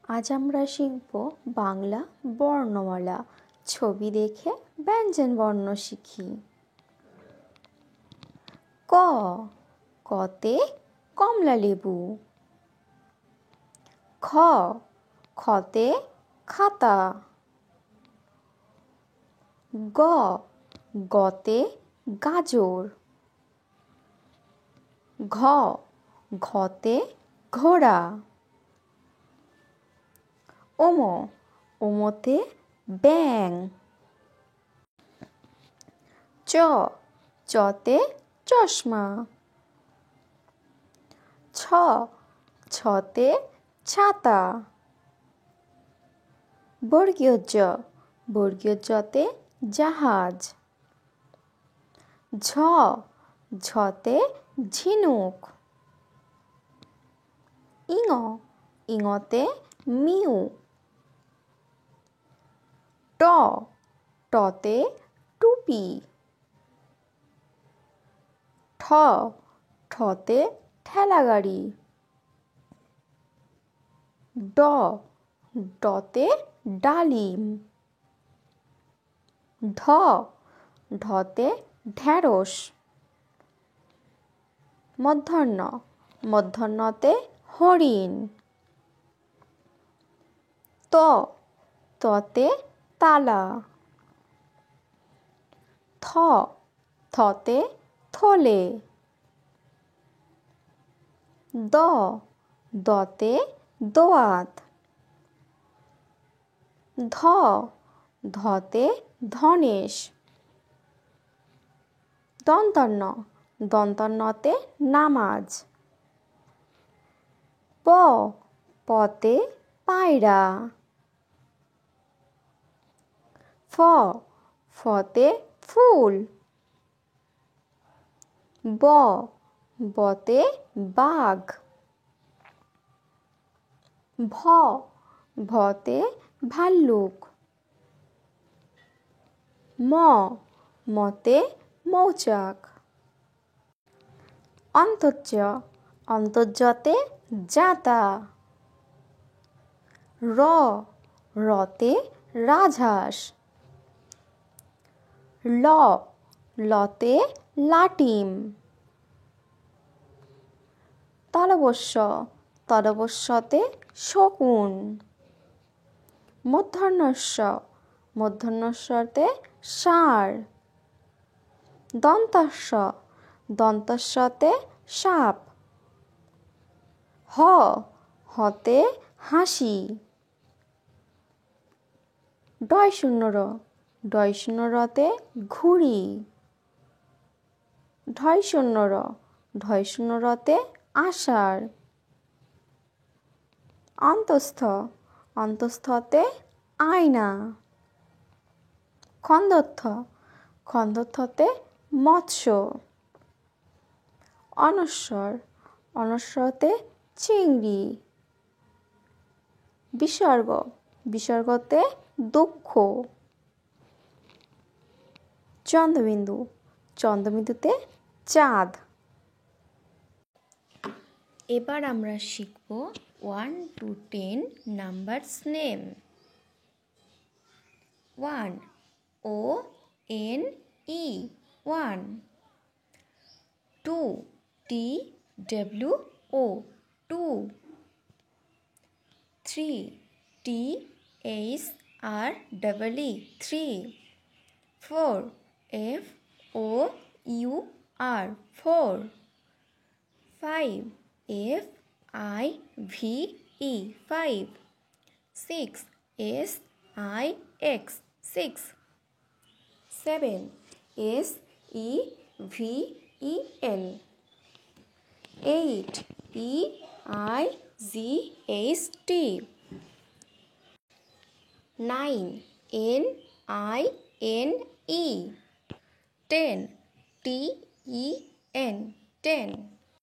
আজ আমরা শিখব বাংলা বর্ণমালা। ছবি দেখে ব্যঞ্জন বর্ণ শিখি। ক, কতে কমলা লেবু। খ, খতে খাতা। গ, গতে গাজর। ঘ, ঘতে ঘোড়া। ওম, ওমতে ব্যাঙ। চ, চতে চশমা। ছ, ছতে ছাতা। বর্গীয় জ, বর্গীয় জতে জাহাজ। ঝ, ঝতে ঝিনুক। ইঙ, ইঙতে মিউ। ট, টতে টুপি। ঠ, ঠতে ঠেলাগাড়ি। ড, ডতে ডালিম। ঢ, ঢতে ঢেঁড়স। মধ্যাহ্ন, মধ্যাহ্নতে হরিণ। ত, ততে তালা। থ, থতে থলে। দ, দতে দোয়াত। ধ, ধতে ধনেশ। দন্তান্ন, দন্তান্নতে নামাজ। প, পতে পায়রা। ফ, ফতে ফুল। ব, বতে বাঘ। ভ, ভতে ভাল্লুক। ম, মতে মৌচাক। অন্তর্য, অন্তর্যতে জাতা। র, রতে রাজহাঁস। ল, লতে লাটিম। তালবস্য, তালবস্যতে শকুন। মূর্ধন্যস্ব, মূর্ধন্যস্বতে ষাঁড়। দন্তাস্ব, দন্তাস্বতে সাপ। হ, হতে হাসি। ডয় শূন্য র, ডয় শূন্য রতে ঘুড়ি। ঢয় শূন্য র, ঢয় শূন্য রতে আষাঢ়। অন্তস্থ, অন্তস্থতে আয়না। খন্দর্থ, খন্দর্থতে মৎস্য। অনস্বর, অনস্বরতে চিংড়ি। বিসর্গ, বিসর্গতে দুঃখ। চন্দ্রবিন্দু, চন্দ্রবিন্দুতে চাঁদ। এবার আমরা শিখব 1 to 10 numbers name. 1, O-N-E, 1. 2, T-W-O, 2. 3, T-H-R-E-E, 3. 4, F-O-U-R, 4. 5, F-I-V-E, 5. 6, S-I-X, 6. 7, S-E-V-E-N. 8, E-I-G-H-T. 9, N-I-N-E. 10, T-E-N, 10.